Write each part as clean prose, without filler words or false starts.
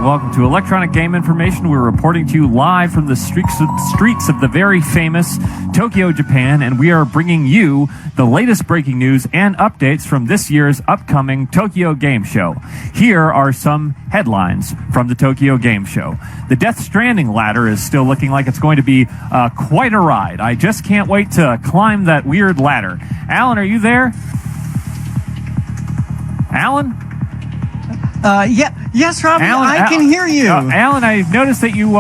welcome to Electronic Game Information. We're reporting to you live from the streets of the very famous Tokyo, Japan, and we are bringing you the latest breaking news and updates from this year's upcoming Tokyo Game Show. Here are some headlines from the Tokyo Game Show. The Death Stranding ladder is still looking like it's going to be quite a ride. I just can't wait to climb that weird ladder. Alan, are you there? Alan? Yes, Robby, I can hear you. Alan, I noticed that you're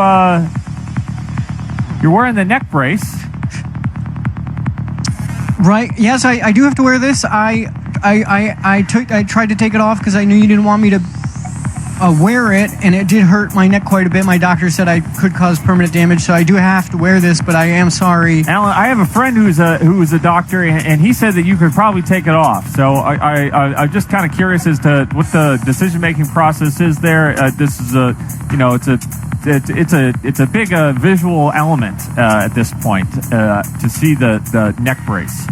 wearing the neck brace. Right. Yes, I do have to wear this. I tried to take it off because I knew you didn't want me to wear it, and it did hurt my neck quite a bit. My doctor said I could cause permanent damage, so I do have to wear this, but I am sorry. Alan, I have a friend who's a doctor, and he said that you could probably take it off. So I'm just kind of curious as to what the decision-making process is there. This is it's a big visual element at this point to see the neck brace.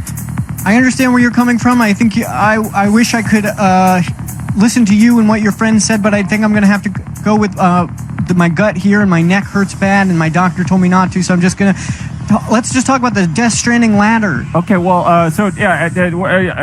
I understand where you're coming from. I think I wish I could listen to you and what your friend said, but I think I'm going to have to go with my gut here, and my neck hurts bad, and my doctor told me not to, so I'm just going to... Let's just talk about the Death Stranding ladder. Okay, well, I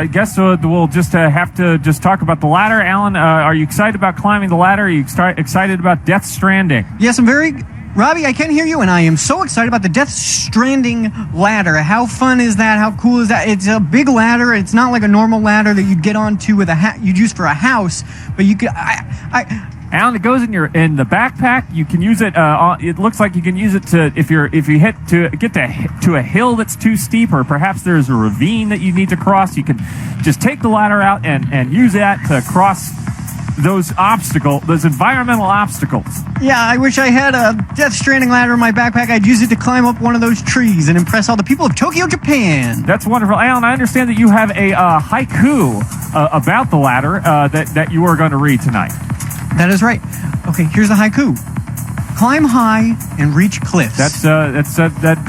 guess we'll just have to just talk about the ladder. Alan, are you excited about climbing the ladder? Are you excited about Death Stranding? Yes, I'm very... Robby, I can hear you, and I am so excited about the Death Stranding ladder. How fun is that? How cool is that? It's a big ladder. It's not like a normal ladder that you'd get onto with you'd use for a house, but you could... Alan, it goes in the backpack. You can use it. It looks like you can use it to if you get to a hill that's too steep, or perhaps there's a ravine that you need to cross. You can just take the ladder out and use that to cross those environmental obstacles. Yeah, I wish I had a Death Stranding ladder in my backpack. I'd use it to climb up one of those trees and impress all the people of Tokyo, Japan. That's wonderful. Alan, I understand that you have a haiku about the ladder that you are going to read tonight. That is right. Okay, here's the haiku. Climb high and reach cliffs. That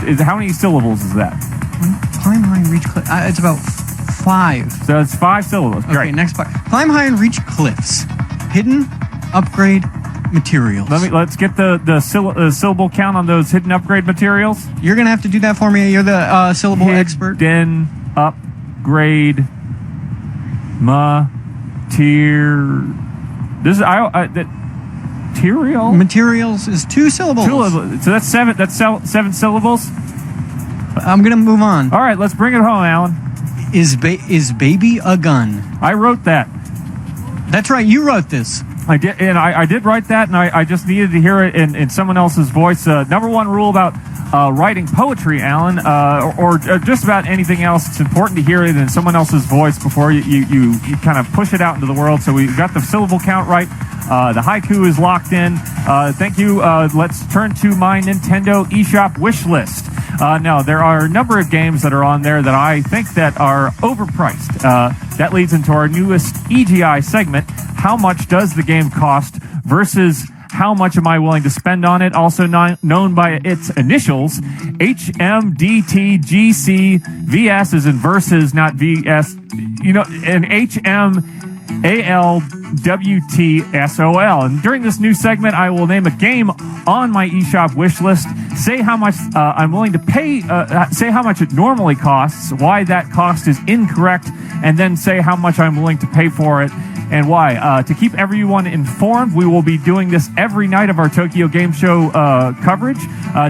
is how many syllables is that? Climb high and reach cliffs. It's about 5. So it's 5 syllables. Okay, Great. Next part. Climb high and reach cliffs. Hidden upgrade materials. Let's get the syllable count on those hidden upgrade materials. You're gonna have to do that for me. You're the syllable expert. Hidden upgrade material. Materials is 2 syllables. So that's 7. That's 7 syllables. I'm gonna move on. All right, let's bring it home, Alan. Is baby a gun? I wrote that. That's right, you wrote this. I did, and I did write that, and I just needed to hear it in someone else's voice. Number one rule about writing poetry, Alan, or just about anything else, it's important to hear it in someone else's voice before you kind of push it out into the world. So we've got the syllable count right. The haiku is locked in. Thank you. Let's turn to my Nintendo eShop wish list. Now, there are a number of games that are on there that I think that are overpriced. That leads into our newest EGI segment. How much does the game cost versus how much am I willing to spend on it? Also known by its initials, H.M.D.T.G.C.Vs. is in versus, not VS. And H.M.A.I.W.T.S.O.I. And during this new segment, I will name a game on my eShop wish list, say how much I'm willing to pay, say how much it normally costs, why that cost is incorrect, and then say how much I'm willing to pay for it and why. To keep everyone informed, we will be doing this every night of our Tokyo Game Show coverage.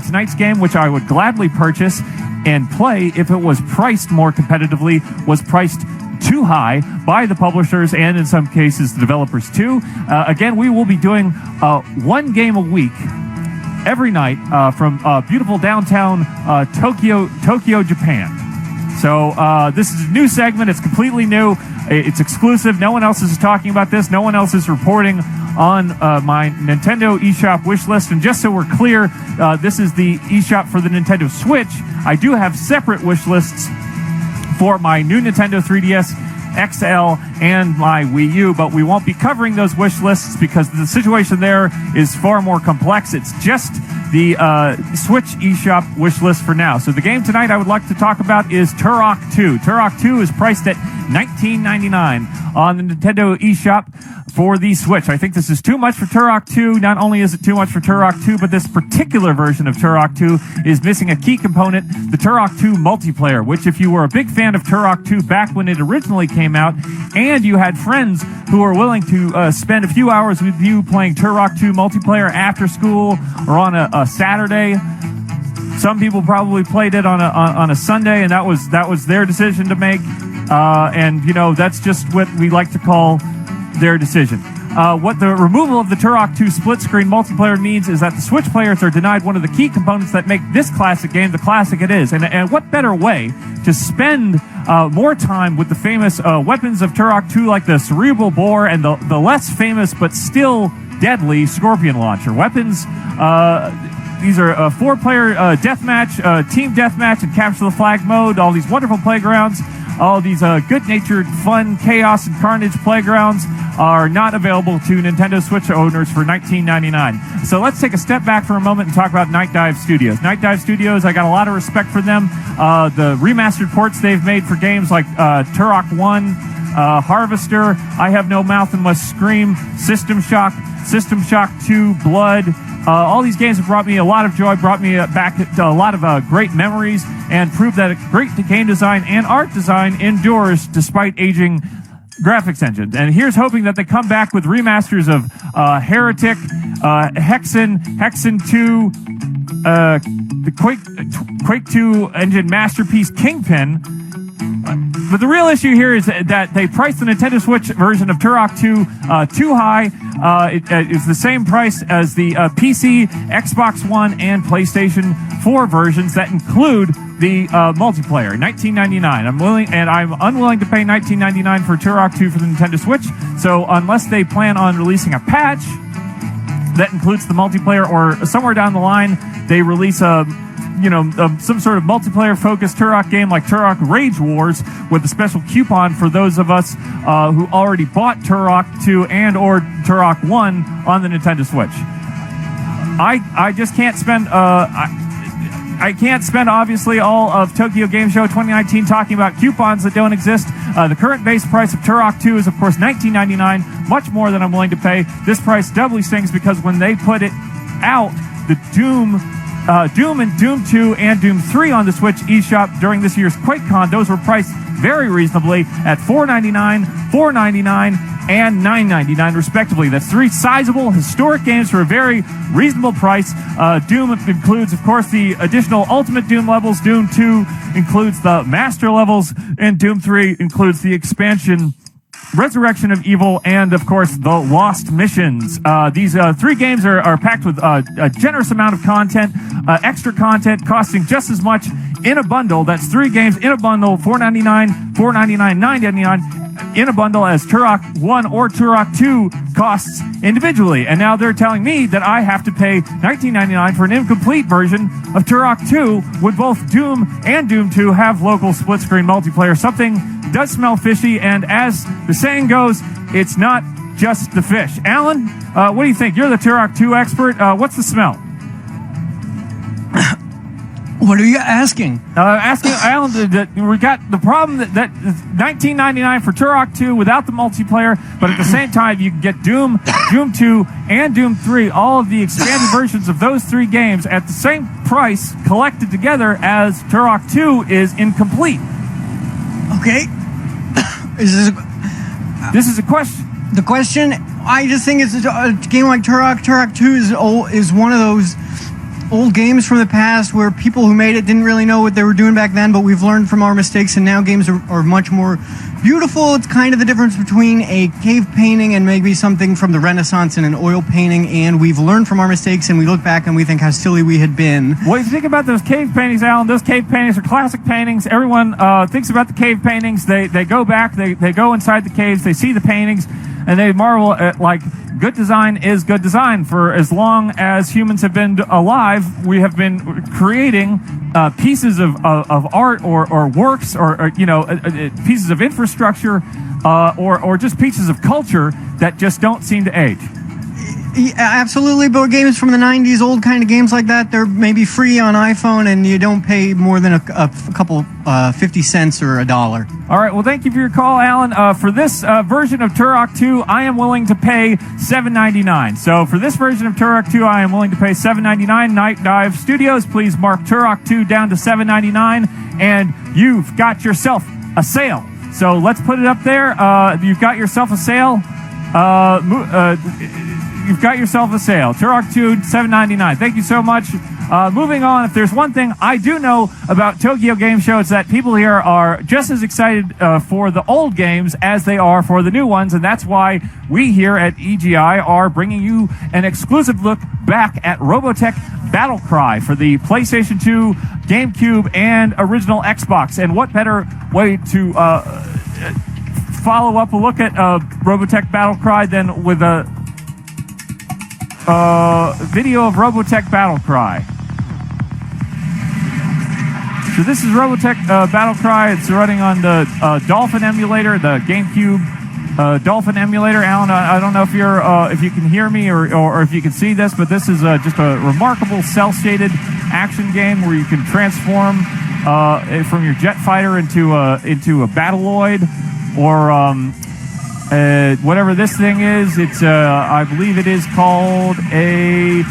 Tonight's game, which I would gladly purchase and play if it was priced more competitively, was priced too high by the publishers and in some cases the developers too. Again, we will be doing one game a week every night from beautiful downtown Tokyo, Japan. So this is a new segment. It's completely new. It's exclusive. No one else is talking about this. No one else is reporting on my Nintendo eShop wish list. And just so we're clear, this is the eShop for the Nintendo Switch. I do have separate wish lists for my new Nintendo 3DS XL and my Wii U, but we won't be covering those wish lists because the situation there is far more complex. It's just the Switch eShop wish list for now. So the game tonight I would like to talk about is Turok 2. Turok 2 is priced at $19.99 on the Nintendo eShop for the Switch. I think this is too much for Turok 2. Not only is it too much for Turok 2, but this particular version of Turok 2 is missing a key component, the Turok 2 multiplayer, which if you were a big fan of Turok 2 back when it originally came out, and you had friends who were willing to spend a few hours with you playing Turok 2 multiplayer after school or on a Saturday. Some people probably played it on a Sunday, and that was their decision to make. And that's just what we like to call their decision. What the removal of the Turok 2 split-screen multiplayer means is that the Switch players are denied one of the key components that make this classic game the classic it is. And what better way to spend more time with the famous weapons of Turok 2 like the Cerebral Bore and the less famous but still deadly Scorpion Launcher. Weapons, these are a 4-player deathmatch, team deathmatch, and capture the flag mode, all these wonderful playgrounds. All these good-natured, fun, chaos, and carnage playgrounds are not available to Nintendo Switch owners for $19.99. So let's take a step back for a moment and talk about Night Dive Studios. Night Dive Studios, I got a lot of respect for them. The remastered ports they've made for games like Turok 1, Harvester, I Have No Mouth and Must Scream, System Shock 2, Blood. All these games have brought me a lot of joy, brought me back to a lot of great memories, and proved that great game design and art design endures despite aging graphics engines. And here's hoping that they come back with remasters of Heretic, Hexen 2, the Quake 2 engine masterpiece Kingpin. But the real issue here is that they priced the Nintendo Switch version of Turok 2 too high. It is the same price as the PC, Xbox One, and PlayStation 4 versions that include the multiplayer. $19.99. I'm unwilling to pay $19.99 for Turok 2 for the Nintendo Switch. So unless they plan on releasing a patch that includes the multiplayer, or somewhere down the line they release some sort of multiplayer-focused Turok game like Turok Rage Wars with a special coupon for those of us who already bought Turok 2 and or Turok 1 on the Nintendo Switch. I just can't spend... I can't spend, obviously, all of Tokyo Game Show 2019 talking about coupons that don't exist. The current base price of Turok 2 is, of course, $19.99, much more than I'm willing to pay. This price doubly stings because when they put it out, the Doom and Doom 2 and Doom 3 on the Switch eShop during this year's QuakeCon, those were priced very reasonably at $4.99, $4.99, and $9.99 respectively. That's 3 sizable historic games for a very reasonable price. Doom includes, of course, the additional Ultimate Doom levels. Doom 2 includes the Master levels, and Doom 3 includes the expansion Resurrection of Evil, and, of course, the Lost Missions. These 3 games are packed with a generous amount of content, extra content costing just as much in a bundle. That's 3 games in a bundle, $4.99, $4.99, $9.99, in a bundle as Turok 1 or Turok 2 costs individually. And now they're telling me that I have to pay $19.99 for an incomplete version of Turok 2 when both Doom and Doom 2 have local split-screen multiplayer. Something does smell fishy, and as the saying goes, it's not just the fish. Alan, what do you think? You're the Turok 2 expert. What's the smell? What are you asking? Asking Alan, we got the problem that $19.99 for Turok 2 without the multiplayer, but at the same time you can get Doom 2, and Doom 3, all of the expanded versions of those 3 games at the same price collected together as Turok 2 is incomplete. Okay. This is a question. The question, I just think it's a game like Turok. Turok 2 is one of those old games from the past where people who made it didn't really know what they were doing back then, but we've learned from our mistakes, and now games are much more beautiful. It's kind of the difference between a cave painting and maybe something from the Renaissance and an oil painting, and we've learned from our mistakes, and we look back and we think how silly we had been. Well, if you think about those cave paintings, Alan, those cave paintings are classic paintings. Everyone thinks about the cave paintings. They go back, they go inside the caves, they see the paintings, and they marvel at, like, good design is good design. For as long as humans have been alive, we have been creating pieces of art or works or pieces of infrastructure or just pieces of culture that just don't seem to age. Yeah, absolutely, but games from the 90s, old kind of games like that, they're maybe free on iPhone, and you don't pay more than a couple 50 cents or $1. All right, well, thank you for your call, Alan. For this version of Turok 2, I am willing to pay $7.99. So for this version of Turok 2, I am willing to pay $7.99. Night Dive Studios, please mark Turok 2 down to $7.99, and you've got yourself a sale. So let's put it up there. You've got yourself a sale. You've got yourself a sale. Turok 2, $7.99. Thank you so much. Moving on, if there's one thing I do know about Tokyo Game Show, it's that people here are just as excited for the old games as they are for the new ones, and that's why we here at EGI are bringing you an exclusive look back at Robotech Battle Cry for the PlayStation 2, GameCube, and original Xbox. And what better way to follow up a look at Robotech Battle Cry than with a video of Robotech Battle Cry. So this is Robotech Battle Cry. It's running on the Dolphin emulator, the GameCube Dolphin emulator. Alan, I don't know if you're if you can hear me or if you can see this, but this is just a remarkable cel-shaded action game where you can transform from your jet fighter into a Battleoid or whatever this thing is. It's I believe it is called a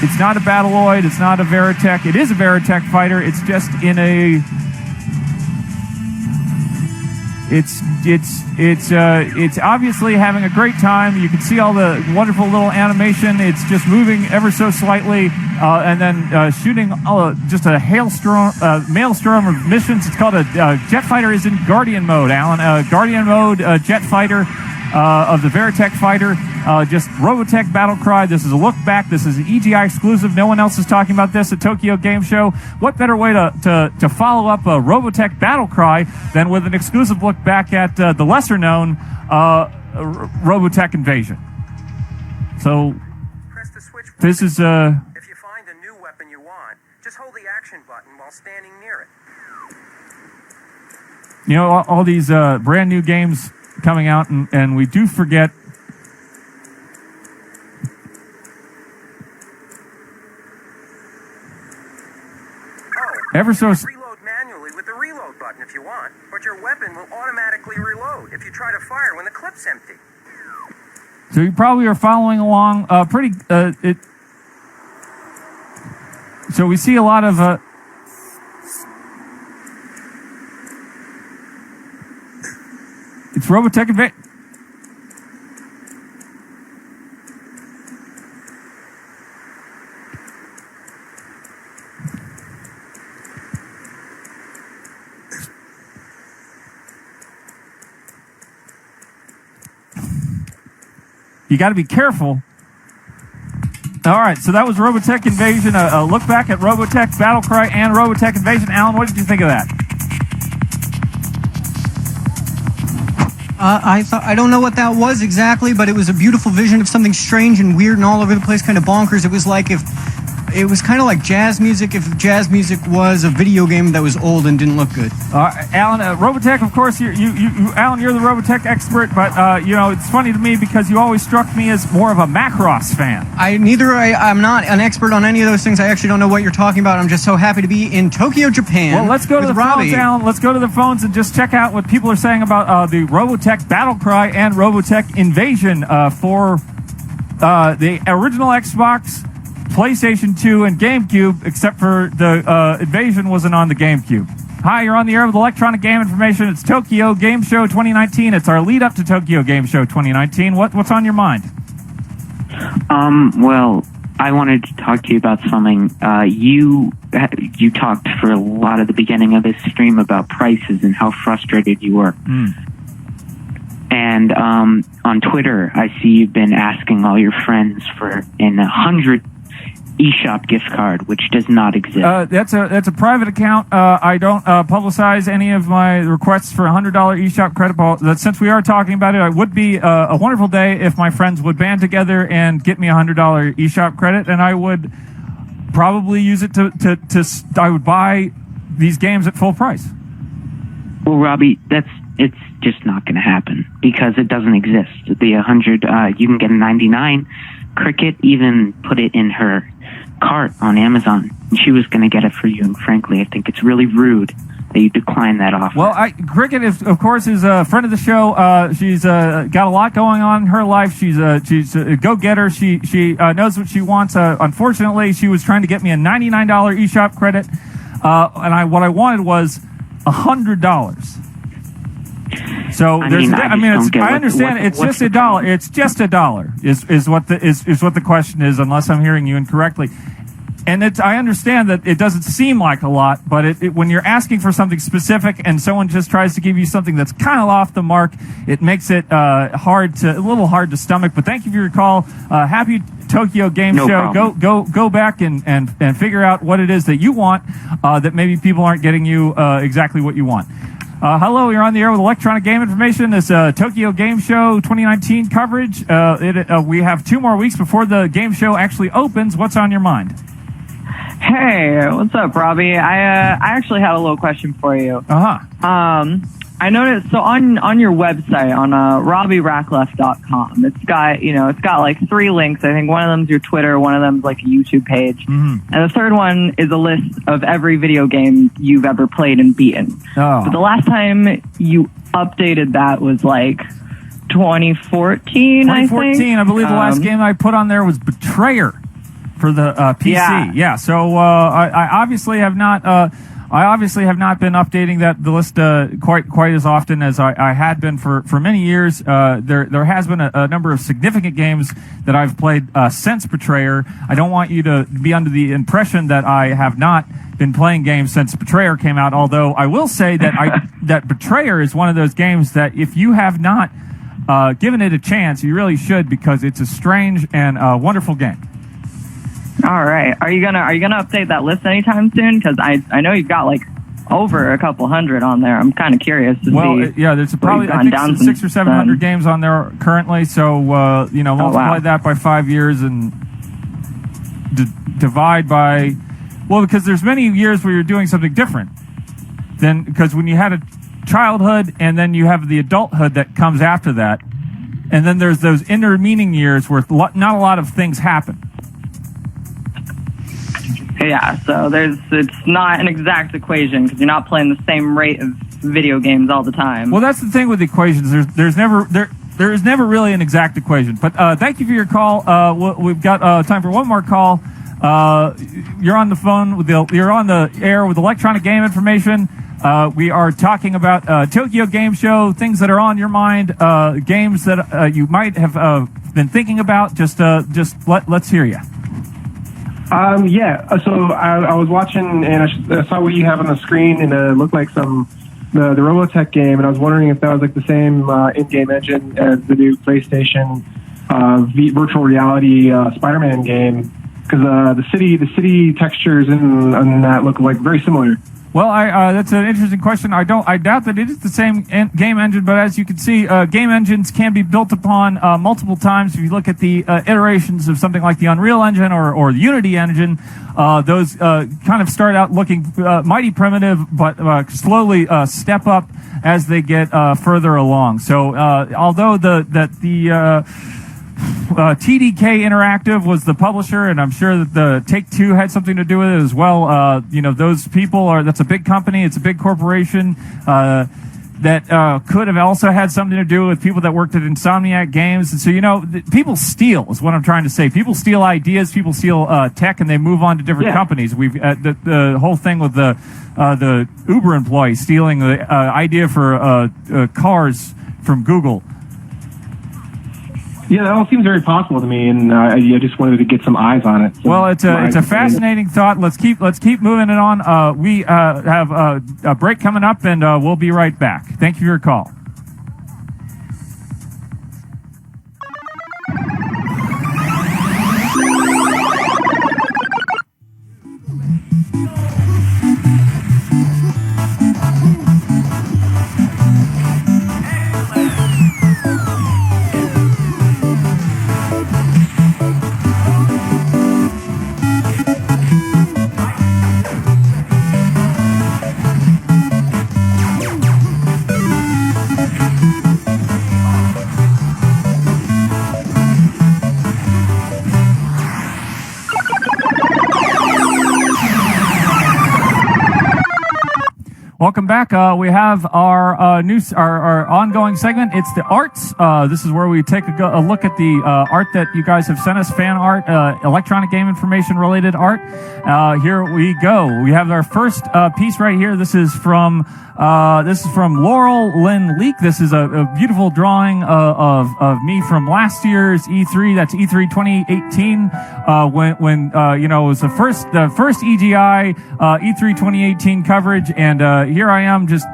it's not a Battleoid, it's not a Veritech. It is a Veritech fighter. It's just in a it's obviously having a great time. You can see all the wonderful little animation. It's just moving ever so slightly and then shooting just a maelstrom of missions. It's called a jet fighter is in Guardian mode, Alan. Guardian mode jet fighter of the Veritech fighter. Just Robotech Battle Cry. This is a look back. This is an EGI exclusive. No one else is talking about this at Tokyo Game Show. What better way to follow up a Robotech Battle Cry than with an exclusive look back at the lesser-known Robotech Invasion? So, press the switch this is... If you find a new weapon you want, just hold the action button while standing near it. You know, all these brand new games coming out, and we do forget... Ever so... Reload manually with the reload button if you want, but your weapon will automatically reload if you try to fire when the clip's empty. So you probably are following along so we see a lot of it's Robotech Invasion. You got to be careful. All right, so that was Robotech Invasion. A look back at Robotech Battle Cry and Robotech Invasion. Alan, what did you think of that? I don't know what that was exactly, but it was a beautiful vision of something strange and weird and all over the place, kind of bonkers. It was like it was kind of like jazz music if jazz music was a video game that was old and didn't look good. Alan, Robotech, of course, Alan, you're the Robotech expert, but it's funny to me because you always struck me as more of a Macross fan. I'm not an expert on any of those things. I actually don't know what you're talking about. I'm just so happy to be in Tokyo, Japan. Well, let's go to the Robby. phones, Alan. Let's go to the phones and just check out what people are saying about the Robotech Battle Cry and Robotech Invasion for the original Xbox, PlayStation 2, and GameCube, except for the Invasion wasn't on the GameCube. Hi, you're on the air with Electronic Game Information. It's Tokyo Game Show 2019. It's our lead up to Tokyo Game Show 2019. What's on your mind? Well, I wanted to talk to you about something. You talked for a lot of the beginning of this stream about prices and how frustrated you were. And on Twitter, I see you've been asking all your friends for 100 eShop gift card, which does not exist. That's a private account. I don't publicize any of my requests for $100 eShop credit. Since we are talking about it, it would be a wonderful day if my friends would band together and get me $100 eShop credit, and I would probably use it I would buy these games at full price. Well, Robby, that's it's just not going to happen because it doesn't exist. The 100, you can get a 99. Cricket even put it in her cart on Amazon, and she was going to get it for you. And frankly, I think it's really rude that you decline that offer. Well, Cricket, of course, is a friend of the show. She's got a lot going on in her life. She's a go-getter. She knows what she wants. Unfortunately, she was trying to get me a $99 eShop credit, and what I wanted was $100. So I understand it's just $1. It's just $1 is what the question is, unless I'm hearing you incorrectly. And I understand that it doesn't seem like a lot, but when you're asking for something specific and someone just tries to give you something that's kind of off the mark, it makes it a little hard to stomach. But thank you for your call. Happy Tokyo Game Show. Problem. Go back and figure out what it is that you want that maybe people aren't getting you exactly what you want. Hello, you're on the air with Electronic Game Information. This Tokyo Game Show 2019 coverage. We have 2 more weeks before the game show actually opens. What's on your mind? Hey, what's up, Robbie? I actually had a little question for you. I noticed, so on your website, on RobbyRackleff.com, it's got like 3 links. I think one of them's your Twitter, one of them's like a YouTube page, and the third one is a list of every video game you've ever played and beaten. But the last time you updated that was like 2014, I think. 2014, I believe the last game I put on there was Betrayer for the PC. Yeah. So I obviously have not. I obviously have not been updating the list quite as often as I had been for many years. There has been a number of significant games that I've played since Betrayer. I don't want you to be under the impression that I have not been playing games since Betrayer came out. Although I will say that that Betrayer is one of those games that if you have not given it a chance, you really should, because it's a strange and wonderful game. All right. Are you gonna update that list anytime soon? Because I know you've got like over a couple hundred on there. I'm kind of curious to see. Well, yeah, there's probably I think 600 or 700 games on there currently. So multiply that by 5 years and divide by because there's many years where you're doing something different than, because when you had a childhood and then you have the adulthood that comes after that, and then there's those intervening years where not a lot of things happen. Yeah, so it's not an exact equation because you're not playing the same rate of video games all the time. Well, that's the thing with equations. There is never really an exact equation. But thank you for your call. We've got time for one more call. You're on the phone you're on the air with Electronic Game Information. We are talking about Tokyo Game Show, things that are on your mind, games that you might have been thinking about. Let's hear you. So I was watching and I saw what you have on the screen, and it looked like the Robotech game, and I was wondering if that was like the same in-game engine as the new PlayStation virtual reality Spider-Man game, because the city textures in that look like very similar. Well, that's an interesting question. I doubt that it is the same game engine, but as you can see, game engines can be built upon multiple times. If you look at the iterations of something like the Unreal Engine or the Unity engine, those kind of start out looking mighty primitive, but slowly step up as they get further along. So, although the TDK Interactive was the publisher, and I'm sure that the Take-Two had something to do with it as well. Those people that's a big company, it's a big corporation that could have also had something to do with people that worked at Insomniac Games. And so, people steal is what I'm trying to say. People steal ideas, people steal tech, and they move on to different companies. We've the whole thing with the Uber employee stealing the idea for cars from Google. Yeah, that all seems very possible to me, and I just wanted to get some eyes on it. Well, it's a fascinating thought. Let's keep moving it on. We have a break coming up, and we'll be right back. Thank you for your call. Welcome back. We have our our ongoing segment. It's the arts. This is where we take a look at the art that you guys have sent us, fan art, electronic game information related art. Here we go. We have our first piece right here. This is from Laurel Lynn Leak. This is a beautiful drawing of me from last year's E3. That's E3 2018. When it was the first EGI E3 2018 coverage, and here I am, just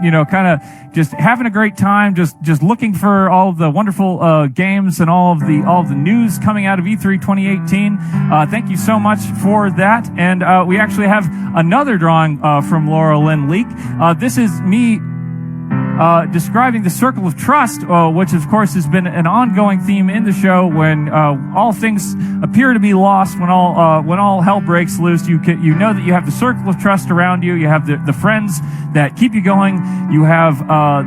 just having a great time, just looking for all of the wonderful games and all of the news coming out of E3 2018. Thank you so much for that. And we actually have another drawing from Laura Lynn Leak. This is me describing the circle of trust, which of course has been an ongoing theme in the show. When all things appear to be lost, when all hell breaks loose, you know that you have the circle of trust around you. You have the friends that keep you going. You have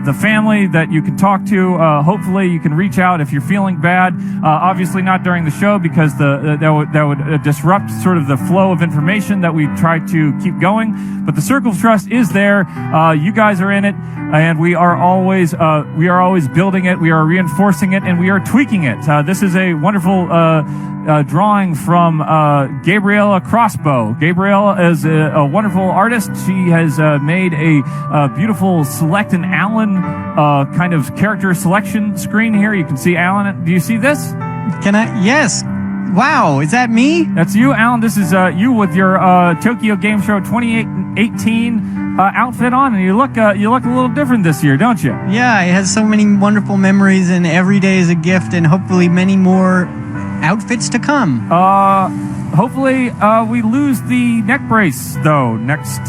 the family that you can talk to. Hopefully, you can reach out if you're feeling bad. Obviously, not during the show, because that would disrupt sort of the flow of information that we try to keep going. But the circle of trust is there. You guys are in it, and we are always building it. We are reinforcing it, and we are tweaking it. This is a wonderful drawing from Gabriella Crossbow. Gabriella is a wonderful artist. She has made a beautiful Select and Alan kind of character selection screen here. You can see Alan. Do you see this? Can I? Yes. Wow, is that me? That's you, Alan. This is you with your Tokyo Game Show 2018 outfit on, and you look a little different this year, don't you? Yeah, it has so many wonderful memories, and every day is a gift, and hopefully many more outfits to come. Hopefully we lose the neck brace though next.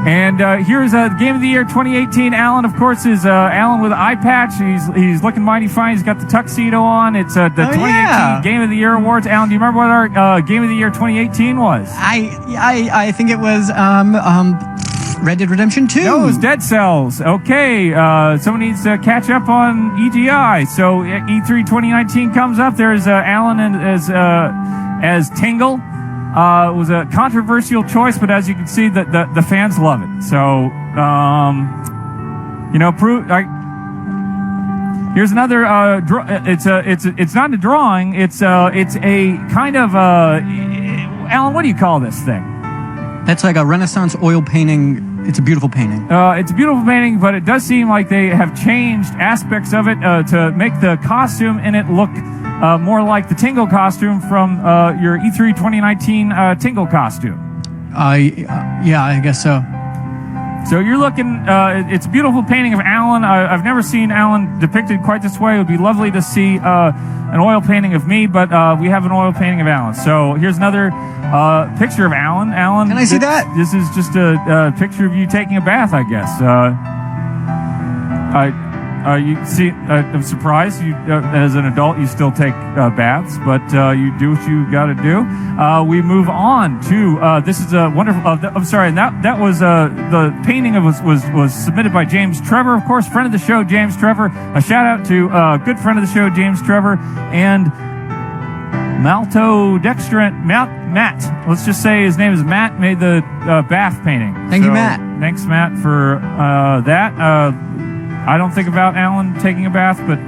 And here's a Game of the Year 2018. Alan, of course, is Alan with an eye patch. He's looking mighty fine. He's got the tuxedo on. It's the 2018 Game of the Year Awards. Alan, do you remember what our Game of the Year 2018 was? I think it was Red Dead Redemption 2. No, it was Dead Cells. Okay, someone needs to catch up on EGI. So E3 2019 comes up. There's Alan as Tingle. It was a controversial choice, but as you can see, the fans love it. So, here's another. It's not a drawing. It's a kind of Alan, what do you call this thing? That's like a Renaissance oil painting. It's a beautiful painting. It's a beautiful painting, but it does seem like they have changed aspects of it to make the costume in it look more like the Tingle costume from your E3 2019 Tingle costume. Yeah, I guess so. So you're looking, it's a beautiful painting of Alan. I've never seen Alan depicted quite this way. It would be lovely to see an oil painting of me, but we have an oil painting of Alan. So here's another picture of Alan. Alan, can I see that? This is just a picture of you taking a bath, I guess. You see, I'm surprised. You, as an adult, you still take baths, but you do what you got to do. We move on to this is a wonderful. I'm sorry, that was the painting was submitted by James Trevor, of course, friend of the show, James Trevor. A shout out to good friend of the show, James Trevor, and Maltodextrant Matt. Let's just say his name is Matt. Made the bath painting. Thank you, Matt. Thanks, Matt, for that. I don't think about Alan taking a bath, but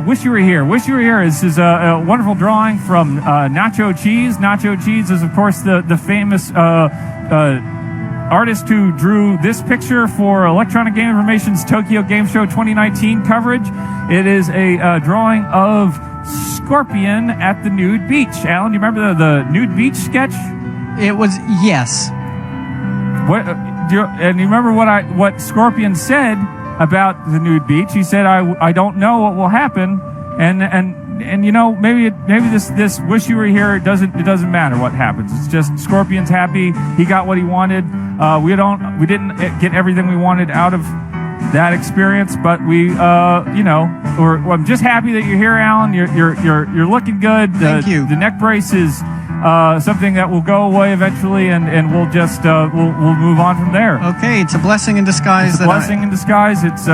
Wish You Were Here. Wish You Were Here is a wonderful drawing from Nacho Cheese. Nacho Cheese is, of course, the famous artist who drew this picture for Electronic Game Information's Tokyo Game Show 2019 coverage. It is a drawing of Scorpion at the nude beach. Alan, do you remember the nude beach sketch? It was, yes. And you remember what Scorpion said about the nude beach? He said, "I don't know what will happen," and you know, maybe this Wish You Were Here. It doesn't matter what happens. It's just Scorpion's happy. He got what he wanted. We didn't get everything we wanted out of that experience, but I'm just happy that you're here, Alan. You're looking good. Thank you. The neck brace is something that will go away eventually, and we'll just we'll move on from there. Okay, it's a blessing in disguise. It's a blessing in disguise. It's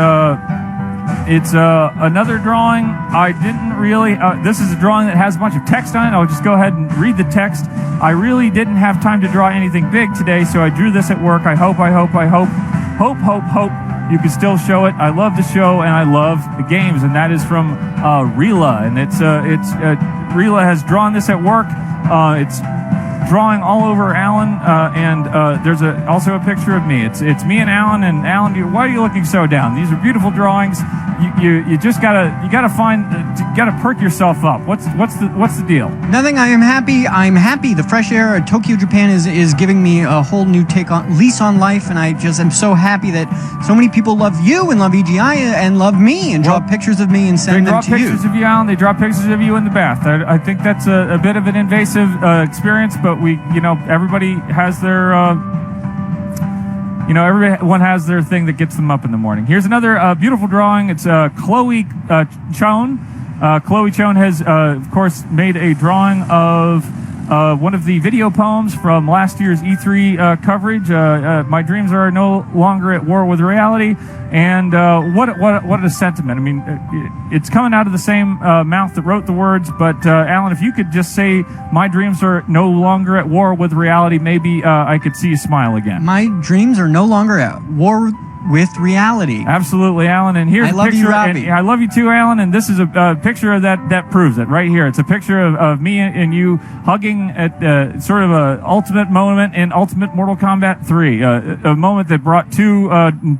It's another drawing. I didn't really... this is a drawing that has a bunch of text on it. I'll just go ahead and read the text. I really didn't have time to draw anything big today, so I drew this at work. I hope you can still show it. I love the show, and I love the games, and that is from Rila. And Rila has drawn this at work. It's drawing all over Alan, and there's also a picture of me. It's me and Alan. And Alan, why are you looking so down? These are beautiful drawings. You just gotta perk yourself up. What's the deal? Nothing. I'm happy. The fresh air of Tokyo, Japan is giving me a whole new lease on life, and I just am so happy that so many people love you and love EGI and love me and draw pictures of me and send them to you. They draw pictures of you, Alan. They draw pictures of you in the bath. I think that's a bit of an invasive experience, but everybody has their. Everyone has their thing that gets them up in the morning. Here's another beautiful drawing. It's Chloe Chone. Chloe Chone has, of course, made a drawing of one of the video poems from last year's E3 coverage. My dreams are no longer at war with reality. And what a sentiment. I mean, it's coming out of the same mouth that wrote the words. But, Alan, if you could just say, my dreams are no longer at war with reality, maybe I could see you smile again. My dreams are no longer at war with reality. Absolutely, Alan. And here's I love a picture. You, Robby. I love you too, Alan. And this is a picture of that proves it right here. It's a picture of me and you hugging at sort of a ultimate moment in Ultimate Mortal Kombat 3. A moment that brought two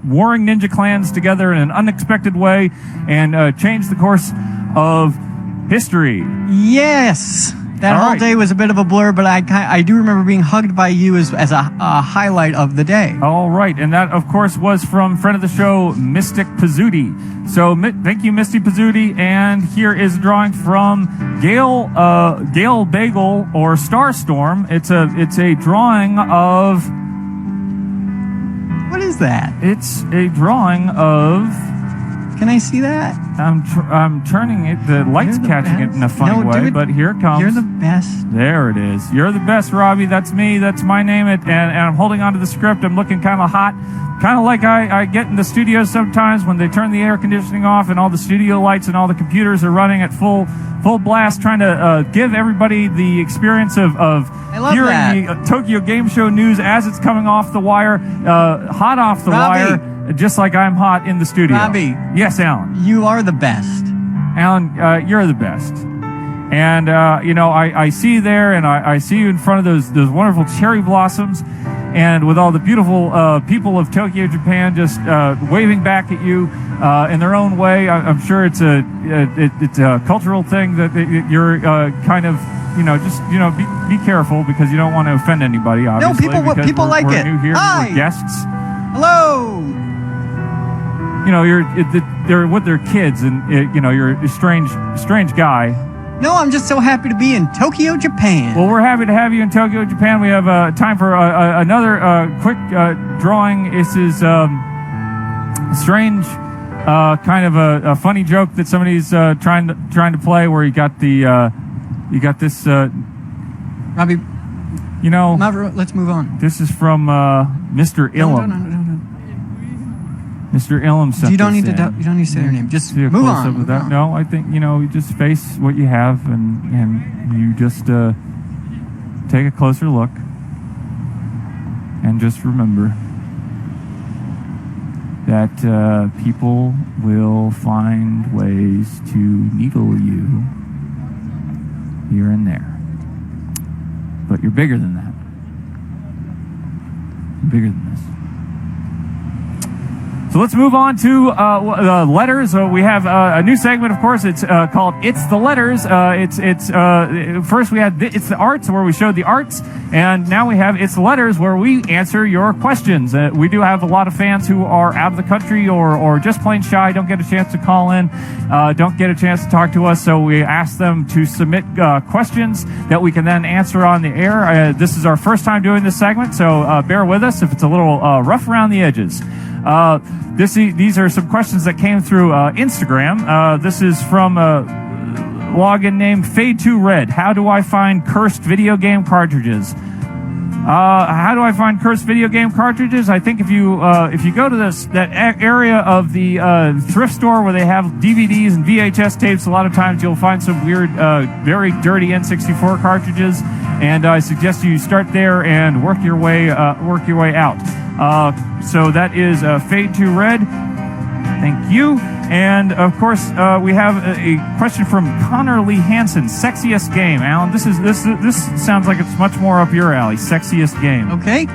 warring ninja clans together in an unexpected way and changed the course of history. Yes. That whole day was a bit of a blur, but I do remember being hugged by you as a highlight of the day. All right, and that, of course, was from friend of the show, Mystic Pizzuti. So thank you, Misty Pizzuti. And here is a drawing from Gail Bagel or Starstorm. It's a drawing of. What is that? It's a drawing of. Can I see that? I'm turning it. The light's catching it in a funny way, but here it comes. You're the best. There it is. You're the best, Robby. That's me. That's my name. And I'm holding onto the script. I'm looking kind of hot. Kind of like I get in the studio sometimes when they turn the air conditioning off and all the studio lights and all the computers are running at full blast, trying to give everybody the experience of hearing the Tokyo Game Show news as it's coming off the wire, hot off the wire. Just like I'm hot in the studio. Robby. Yes, Alan. You are the best. Alan, you're the best. And, I see you there, and I see you in front of those wonderful cherry blossoms, and with all the beautiful people of Tokyo, Japan, just waving back at you in their own way. I'm sure it's a cultural thing that you're kind of, be careful because you don't want to offend anybody, obviously. No, people like it. New here. Hi. We're guests. Hello. They're with their kids, and you're a strange guy. No, I'm just so happy to be in Tokyo, Japan. Well, we're happy to have you in Tokyo, Japan. We have time for another quick drawing. This is strange, kind of a funny joke that somebody's trying to play, where you got this. Robby, let's move on. This is from Mr. Ilum. No. Mr. Ilum sent You don't need in. to say their name. Just move on. With that. No, I think you just face what you have, and you just take a closer look, and just remember that people will find ways to needle you here and there, but you're bigger than that. You're bigger than this. So let's move on to letters. We have a new segment, of course. It's called "It's the Letters." First we had "It's the Arts," where we showed the arts, and now we have "It's the Letters," where we answer your questions. We do have a lot of fans who are out of the country or just plain shy, don't get a chance to call in, don't get a chance to talk to us. So we ask them to submit questions that we can then answer on the air. This is our first time doing this segment, so bear with us if it's a little rough around the edges. These are some questions that came through Instagram. This is from a login named Fade2Red. How do I find cursed video game cartridges? How do I find cursed video game cartridges? I think if you go to that area of the thrift store where they have DVDs and VHS tapes, a lot of times you'll find some weird, very dirty N64 cartridges, and I suggest you start there and work your way out. So that is Fade to Red. Thank you. And of course, we have a question from Connor Lee Hansen. Sexiest game, Alan. This sounds like it's much more up your alley. Sexiest game. Okay.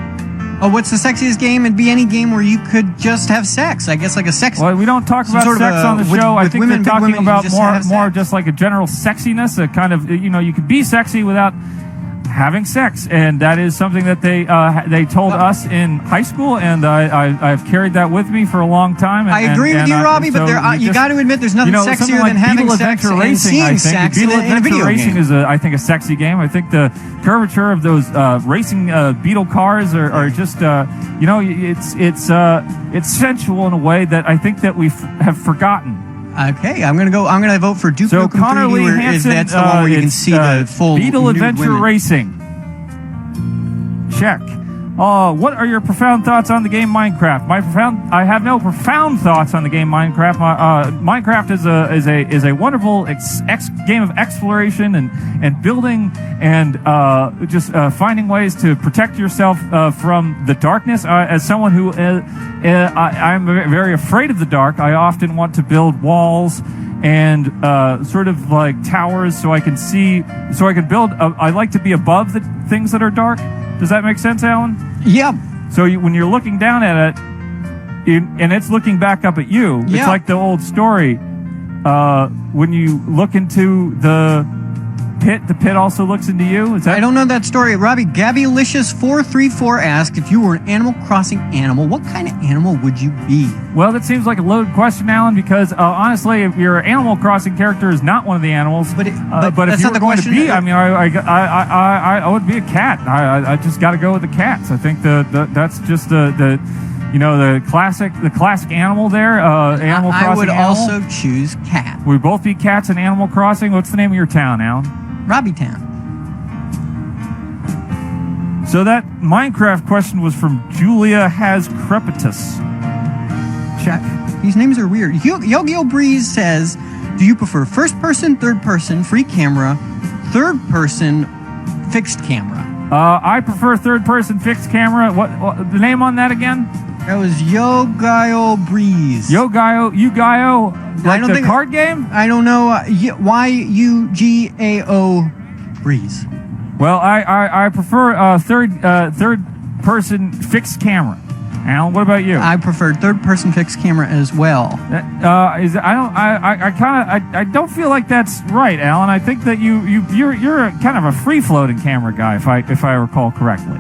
Oh, what's the sexiest game? It'd be any game where you could just have sex. I guess like a sex. Well, we don't talk about sex on the show. I think they're talking about more just like a general sexiness. A kind of, you could be sexy without having sex, and that is something that they told us in high school, and I've carried that with me for a long time. I agree with you, Robbie, but you got to admit there's nothing sexier than having sex and seeing sex in a video racing game. Is I think a sexy game. I think the curvature of those racing Beetle cars are just it's sensual in a way that I think that we have forgotten. Okay, I'm gonna vote for Duke Nukem 3D. Lee Hansen, that's the one where you can see the full Beetle Adventure women. Racing. Check. What are your profound thoughts on the game Minecraft? I have no profound thoughts on the game Minecraft. Minecraft is a wonderful game of exploration and building and just finding ways to protect yourself from the darkness. As someone who I'm very afraid of the dark, I often want to build walls and sort of like towers so I can build. I like to be above the things that are dark. Does that make sense, Alan? Yeah. So when you're looking down at it, and it's looking back up at you, it's like the old story. When you look into the pit also looks into you. I don't know that story. Robbie, Gabbylicious434 asked, if you were an Animal Crossing animal, what kind of animal would you be? Well, that seems like a loaded question, Alan, because honestly, if your Animal Crossing character is not one of the animals, but if you were going to be, I mean, I would be a cat. I just got to go with the cats. I think that's just the classic animal there. Animal Crossing. I would also choose cat. We'd both be cats in Animal Crossing. What's the name of your town, Alan? Robby Town. So that Minecraft question was from Julia Has Crepitus. Check. These names are weird. Yo-Yo Breeze says, do you prefer first person, third person, free camera, third person, fixed camera? I prefer third person fixed camera. What the name on that again? That was Yo-Gaio Breeze. Yo-Gaio? Like the card game? I don't know. Y-U-G-A-O Breeze. Well, I prefer third person fixed camera. Alan, what about you? I prefer third person fixed camera as well. I don't feel like that's right, Alan. I think that you're kind of a free floating camera guy, if I recall correctly.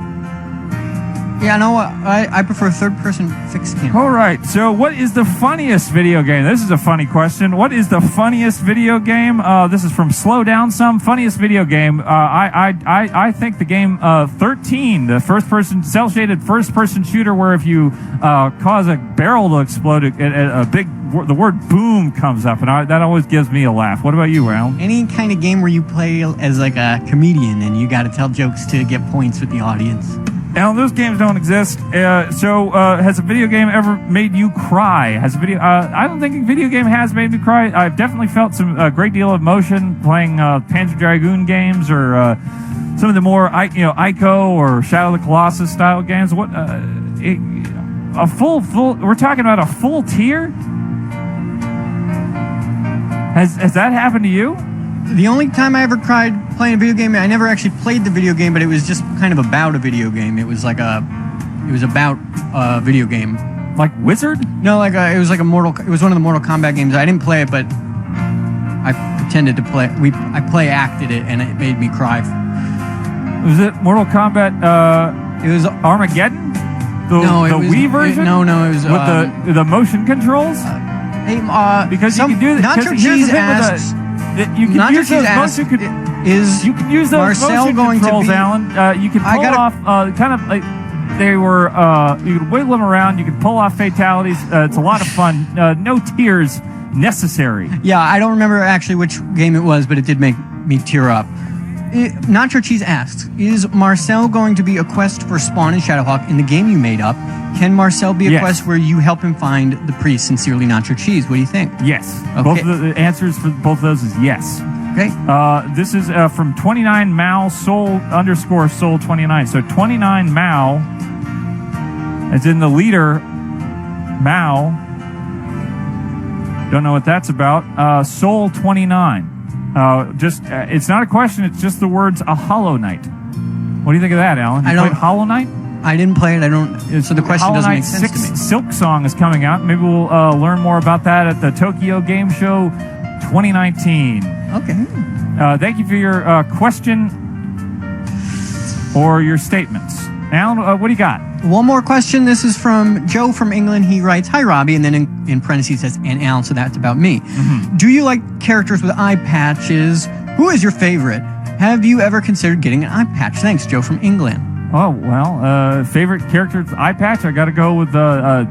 Yeah, no, I prefer third-person fixed camera. All right, so what is the funniest video game? This is a funny question. What is the funniest video game? This is from Slow Down Some. Funniest video game. I think the game 13, the first-person, cel-shaded first-person shooter where if you cause a barrel to explode, the word boom comes up, and that always gives me a laugh. What about you, Alan? Any kind of game where you play as like a comedian and you got to tell jokes to get points with the audience. Alan, those games don't exist. So has a video game ever made you cry? I don't think a video game has made me cry. I've definitely felt a great deal of emotion playing Panzer Dragoon games or some of the more Ico or Shadow of the Colossus style games. We're talking about a full tier. Has that happened to you? The only time I ever cried playing a video game, I never actually played the video game, but it was just kind of about a video game. It was about a video game. Like Wizard? No, it was one of the Mortal Kombat games. I didn't play it, but I pretended to play. I play acted it, and it made me cry. Was it Mortal Kombat? It was Armageddon. The Wii version. It was with the motion controls. Because you can do that. Nacho Cheese asks. You can use those motion controls, Alan. You can pull off kind of like they were. You could wiggle them around. You could pull off fatalities. It's a lot of fun. No tears necessary. Yeah, I don't remember actually which game it was, but it did make me tear up. Nacho Cheese asks, is Marcel going to be a quest for Spawn and Shadowhawk in the game you made up? Can Marcel be a quest where you help him find the priest? Sincerely, Nacho Cheese. What do you think? Yes. Okay. Both of the answers for both of those is yes. Okay. This is from 29 Mao Soul _ 29. So 29 Mao, as in the leader, Mao. Don't know what that's about. Soul 29. It's not a question. It's just the words a Hollow Knight. What do you think of that, Alan? You played Hollow Knight? I didn't play it. I don't. So the question doesn't make sense to me. Silk Song is coming out. Maybe we'll learn more about that at the Tokyo Game Show 2019. Okay. Thank you for your question or your statements. Alan, what do you got? One more question. This is from Joe from England. He writes, "Hi, Robbie," and then in parentheses says, "and Alan," so that's about me. Mm-hmm. Do you like characters with eye patches? Who is your favorite? Have you ever considered getting an eye patch? Thanks, Joe from England. Oh, well, favorite character with eye patch? I got to go with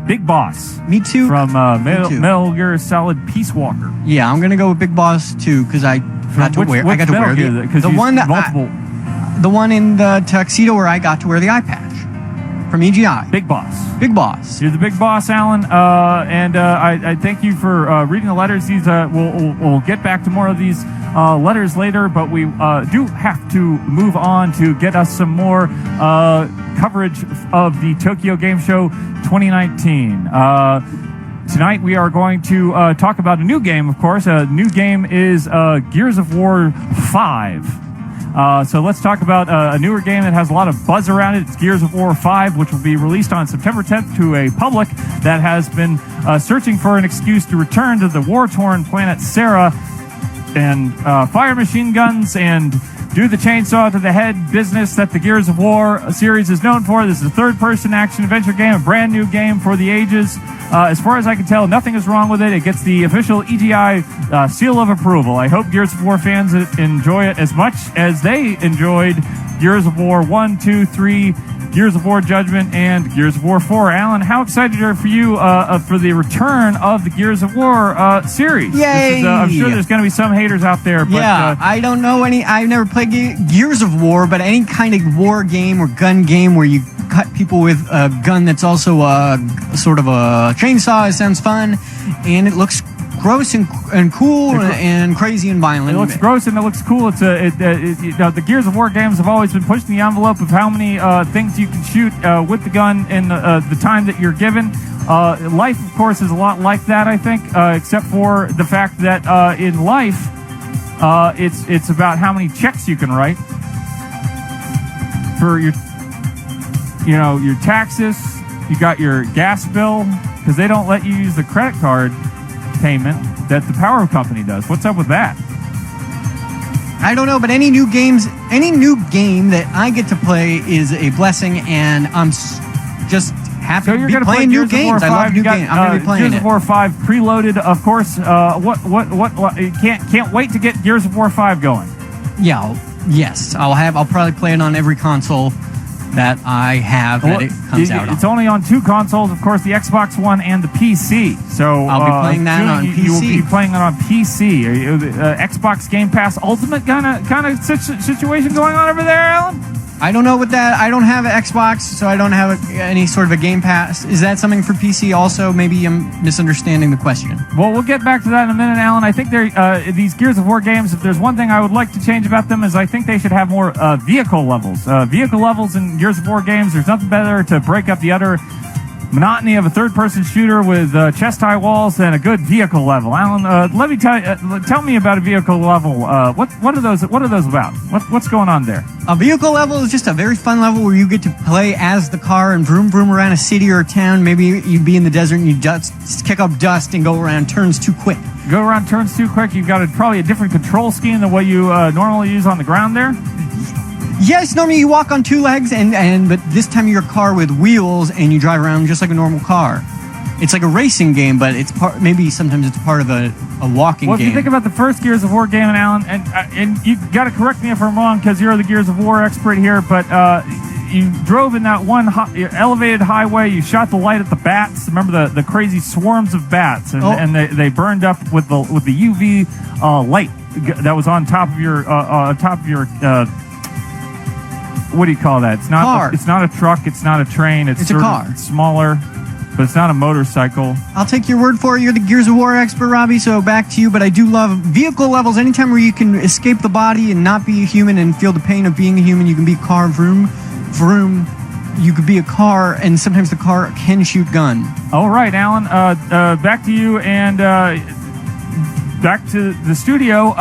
Big Boss. Me too. From Metal Gear Solid Peace Walker. Yeah, I'm going to go with Big Boss too, because I got to wear the one that the one in the tuxedo where I got to wear the eye patch from EGI. Big Boss. Big Boss. You're the Big Boss, Alan. I thank you for reading the letters. These we'll get back to more of these letters later, but we do have to move on to get us some more coverage of the Tokyo Game Show 2019. Tonight we are going to talk about a new game, of course. A new game is Gears of War 5. So let's talk about a newer game that has a lot of buzz around it. It's Gears of War 5, which will be released on September 10th to a public that has been searching for an excuse to return to the war-torn planet Sarah and fire machine guns and do the chainsaw to the head business that the Gears of War series is known for. This is a third-person action-adventure game, a brand-new game for the ages. As far as I can tell, nothing is wrong with it. It gets the official EGI seal of approval. I hope Gears of War fans enjoy it as much as they enjoyed Gears of War 1, 2, 3, Gears of War Judgment, and Gears of War 4. Alan, how excited are you for the return of the Gears of War series? Yay! I'm sure there's going to be some haters out there. But, yeah, I don't know any. I've never played Gears of War, but any kind of war game or gun game where you cut people with a gun that's also sort of a chainsaw, it sounds fun, and it looks gross and cool and crazy and violent. It looks gross and it looks cool. It's the Gears of War games have always been pushing the envelope of how many things you can shoot with the gun in the time that you're given. Life, of course, is a lot like that, I think, except for the fact that in life, it's about how many checks you can write for your taxes. You got your gas bill, because they don't let you use the credit card payment that the power company does. What's up with that? I don't know, but any new game that I get to play is a blessing, and I'm just happy to be playing new games. I love new games. I'm going to be playing Gears of War 5 preloaded, of course. What? Can't wait to get Gears of War 5 going. Yeah. Yes, I'll probably play it on every console that I have that it comes out on. It's only on two consoles, of course, the Xbox One and the PC. So I'll be playing that on PC. You will be playing it on PC. Xbox Game Pass Ultimate kind of situation going on over there, Alan? I don't know what that. I don't have an Xbox, so I don't have any sort of a Game Pass. Is that something for PC also? Maybe I'm misunderstanding the question. Well, we'll get back to that in a minute, Alan. I think these Gears of War games, if there's one thing I would like to change about them, is I think they should have more vehicle levels. Vehicle levels in Gears of War games, there's nothing better to break up the utter monotony of a third-person shooter with chest-high walls than a good vehicle level. Alan, let me tell me about a vehicle level. What are those about? What's going on there? A vehicle level is just a very fun level where you get to play as the car and vroom vroom around a city or a town. Maybe you'd be in the desert and you kick up dust and go around turns too quick. Go around turns too quick. You've got probably a different control scheme than what you normally use on the ground there. Yes, normally you walk on two legs, but this time you're a car with wheels and you drive around just like a normal car. It's like a racing game, but maybe sometimes it's part of a walking game. Well, if you think about the first Gears of War game, Alan, and you got to correct me if I'm wrong because you're the Gears of War expert here, but you drove in that one elevated highway. You shot the light at the bats. Remember the crazy swarms of bats, and they burned up with the UV light that was on top of your what do you call that? It's not. Car. It's not a truck. It's not a train. It's a sort car. of smaller, but it's not a motorcycle. I'll take your word for it. You're the Gears of War expert, Robbie, so back to you. But I do love vehicle levels. Anytime where you can escape the body and not be a human and feel the pain of being a human, you can be car vroom. You could be a car, and sometimes the car can shoot gun. All right, Alan, back to you and back to the studio.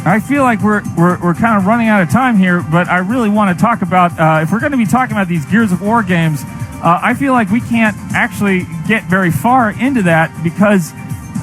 I feel like we're kind of running out of time here, but I really want to talk about, if we're going to be talking about these Gears of War games, I feel like we can't actually get very far into that because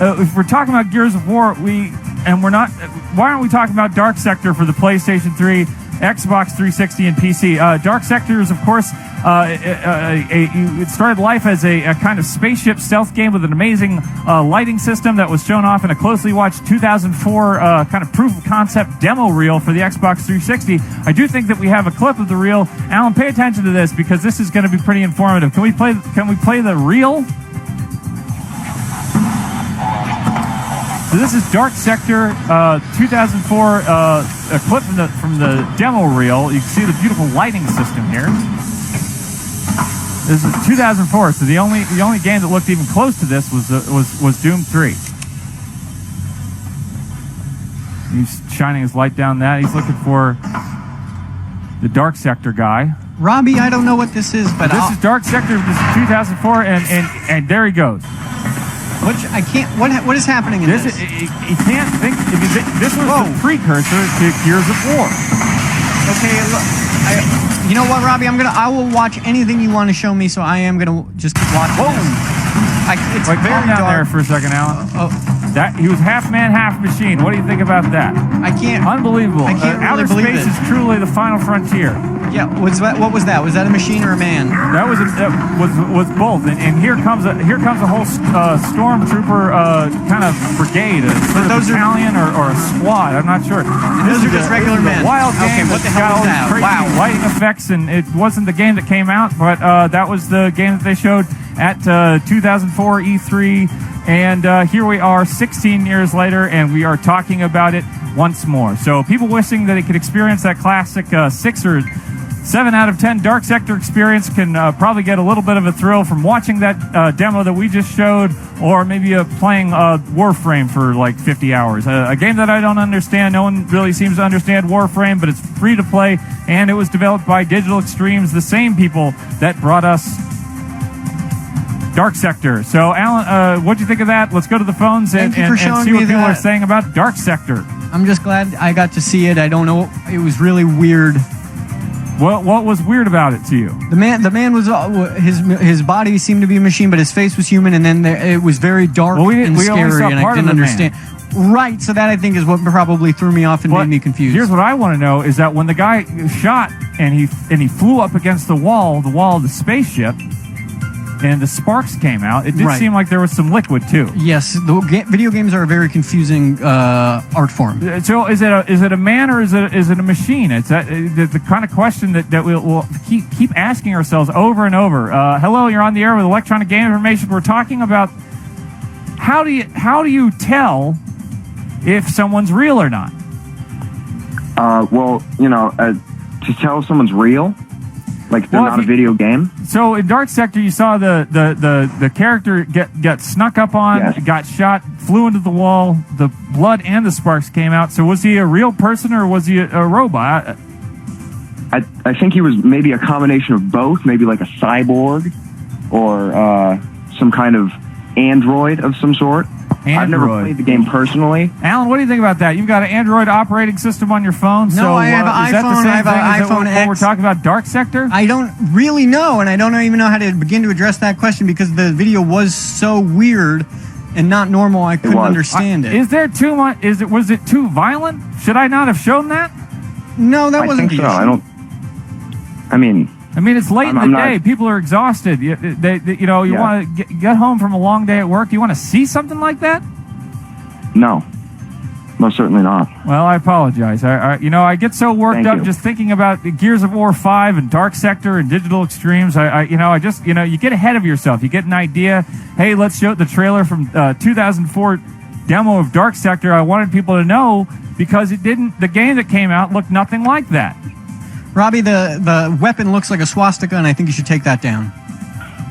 if we're talking about Gears of War, why aren't we talking about Dark Sector for the PlayStation 3, Xbox 360, and PC? Dark Sector is, of course, it started life as a kind of spaceship stealth game with an amazing lighting system that was shown off in a closely watched 2004 kind of proof of concept demo reel for the Xbox 360. I do think that we have a clip of the reel. Alan, pay attention to this because this is going to be pretty informative. Can we play the reel? So this is Dark Sector 2004, a clip from the demo reel. You can see the beautiful lighting system here. This is 2004, so the only game that looked even close to this was Doom 3. He's shining his light down that. He's looking for the Dark Sector guy. Robbie, I don't know what this is, but this is Dark Sector. This is 2004, and there he goes. Which I can't. What is happening in this? You can't think. This was the precursor to Gears of War. Okay, look, you know what, Robbie? I will watch anything you want to show me. So I am gonna just keep watching. It's Wait, very calm down dark. there for a second, Alan. That he was half man, half machine. What do you think about that? I can't. Unbelievable. I can't really Outer believe space it. is truly the final frontier. Yeah. What was that? Was that a machine or a man? That was both. And here comes a whole stormtrooper kind of brigade, a sort of battalion or a squad. I'm not sure. And those are just regular men. Wild game. Okay, what the hell is that? Crazy Wow. lighting effects, and it wasn't the game that came out, but that was the game that they showed at 2004 E3. And here we are 16 years later, and we are talking about it once more. So people wishing that they could experience that classic 6 or 7 out of 10 Dark Sector experience can probably get a little bit of a thrill from watching that demo that we just showed, or maybe playing Warframe for like 50 hours. A game that I don't understand. No one really seems to understand Warframe, but it's free to play, and it was developed by Digital Extremes, the same people that brought us Dark Sector. So, Alan, what'd you think of that? Let's go to the phones and see what people are saying about Dark Sector. I'm just glad I got to see it. I don't know. It was really weird. What was weird about it to you? The man was his body seemed to be a machine, but his face was human, and then it was very dark and scary, and I didn't understand. Right, so that I think is what probably threw me off and made me confused. Here's what I want to know: is that when the guy shot and he flew up against the wall of the spaceship, and the sparks came out, it did seem like there was some liquid too. Yes, video games are a very confusing art form. So is it a man or is it a machine? It's the kind of question that we'll keep asking ourselves over and over. Hello, you're on the air with Electronic Game Information. We're talking about how do you tell if someone's real or not? Well, to tell if someone's real. Like they're not a video game. So in Dark Sector, you saw the character get snuck up on, got shot, flew into the wall. The blood and the sparks came out. So was he a real person or was he a robot? I think he was maybe a combination of both. Maybe like a cyborg or some kind of android of some sort. I've never played the game personally. Alan, what do you think about that? You've got an Android operating system on your phone. No, I have an iPhone. I have an iPhone X. We're talking about Dark Sector? I don't really know, and I don't even know how to begin to address that question because the video was so weird and not normal. I couldn't understand it. Is there too much? Was it too violent? Should I not have shown that? No, that wasn't the issue. I don't. I mean, it's late in the day. People are exhausted. You want to get home from a long day at work. You want to see something like that? No. most certainly not. Well, I apologize. I get so worked up just thinking about Gears of War 5 and Dark Sector and Digital Extremes. You get ahead of yourself. You get an idea. Hey, let's show the trailer from 2004 demo of Dark Sector. I wanted people to know because the game that came out looked nothing like that. Robby, the weapon looks like a swastika, and I think you should take that down.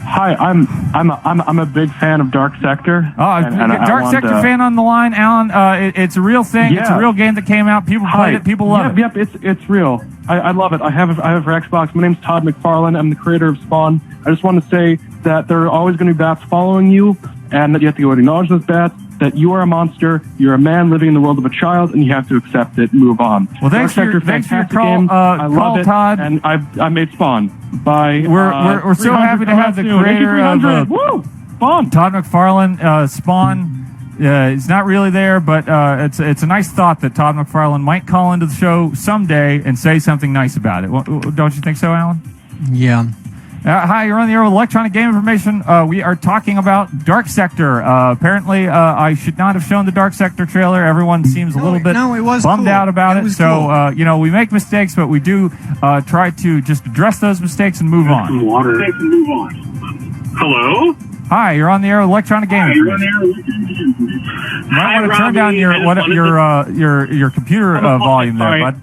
Hi, I'm a big fan of Dark Sector. Dark Sector fan on the line, Alan. It's a real thing. Yeah. It's a real game that came out. People played it. People love it. Yep, it's real. I love it. I have it for Xbox. My name's Todd McFarlane. I'm the creator of Spawn. I just want to say that there are always going to be bats following you, and that you have to go acknowledge those bats. That you are a monster, you're a man living in the world of a child, and you have to accept it and move on. Well, thanks for your call, I love it, Todd. And I made Spawn. Bye. We're so happy to have the creator of Spawn. Todd McFarlane. Spawn is not really there, but it's a nice thought that Todd McFarlane might call into the show someday and say something nice about it. Don't you think so, Alan? Yeah. Hi, you're on the air with Electronic Game Information. We are talking about Dark Sector. Apparently, I should not have shown the Dark Sector trailer. Everyone seems a little bit bummed out about it. So, we make mistakes, but we do try to just address those mistakes and move on. Hello? Hi, you're on the air with Electronic Game Information. You might want to turn down your computer volume there, bud.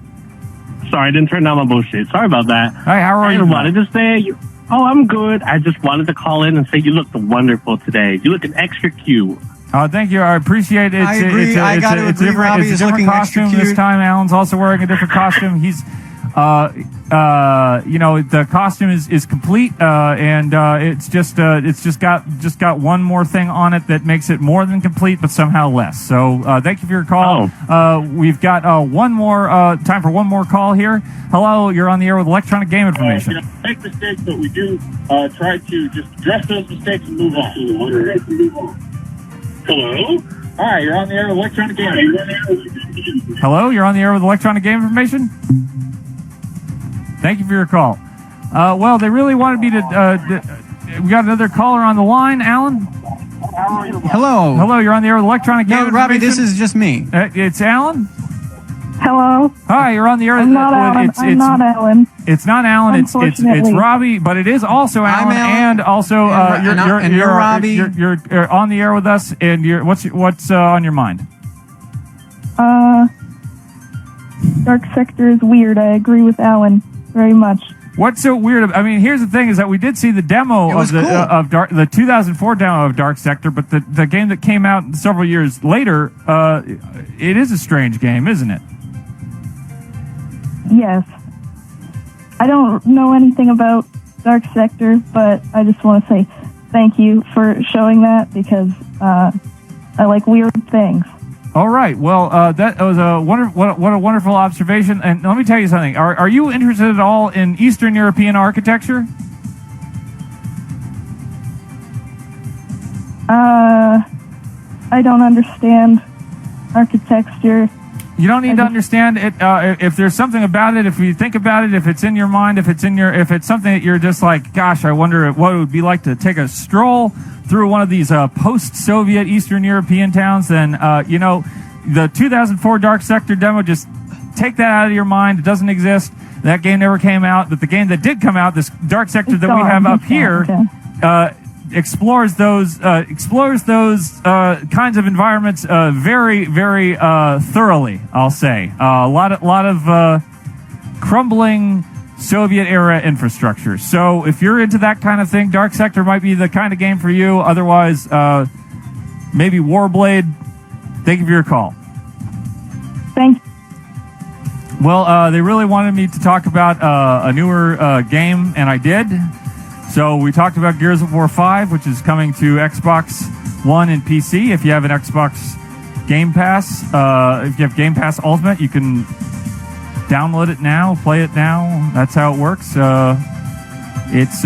Sorry, I didn't turn down my bullshit. Sorry about that. Hi, how are you? I wanted to say, I'm good. I just wanted to call in and say you looked wonderful today. You look an extra cute. Thank you. I appreciate it. I agree. It's a different costume this time. Alan's also wearing a different costume. He's, the costume is complete, and it's just got one more thing on it that makes it more than complete, but somehow less. So thank you for your call. We've got one more time for one more call here. Hello, you're on the air with Electronic Game Information. Make mistakes, but we do try to just address those mistakes and move on. Hello? Hi, you're on the air with Electronic Game Information. Hello, you're on the air with Electronic Game Information? Thank you for your call. Well, they really wanted me to... we got another caller on the line, Alan? Hello. Hello, you're on the air with Electronic Game Information. Robby, this is just me. It's Alan? Hello. Hi, you're on the air. I'm not Alan. I'm not Alan. It's not Alan. It's Robby, but it is also Alan, and also you're Robby. You're on the air with us, and what's on your mind? Dark Sector is weird. I agree with Alan very much. What's so weird? I mean, here's the thing: is that we did see the demo of the 2004 demo of Dark Sector, but the game that came out several years later, it is a strange game, isn't it? Yes. I don't know anything about Dark Sector, but I just want to say thank you for showing that because I like weird things. All right. Well, that was what a wonderful observation. And let me tell you something. Are you interested at all in Eastern European architecture? I don't understand architecture. You don't need to understand it. If there's something about it, if you think about it, if it's in your mind, if it's something that you're just like, gosh, I wonder what it would be like to take a stroll through one of these post-Soviet Eastern European towns, then the 2004 Dark Sector demo, just take that out of your mind. It doesn't exist. That game never came out. But the game that did come out, this Dark Sector that we have up here, explores those kinds of environments very, very thoroughly. I'll say a lot of crumbling Soviet era infrastructure. So if you're into that kind of thing, Dark Sector might be the kind of game for you. Otherwise, maybe Warblade. Thank you for your call. Thanks. Well, they really wanted me to talk about a newer game, and I did. So we talked about Gears of War 5, which is coming to Xbox One and PC. If you have an Xbox Game Pass, if you have Game Pass Ultimate, you can download it now, play it now. That's how it works. It's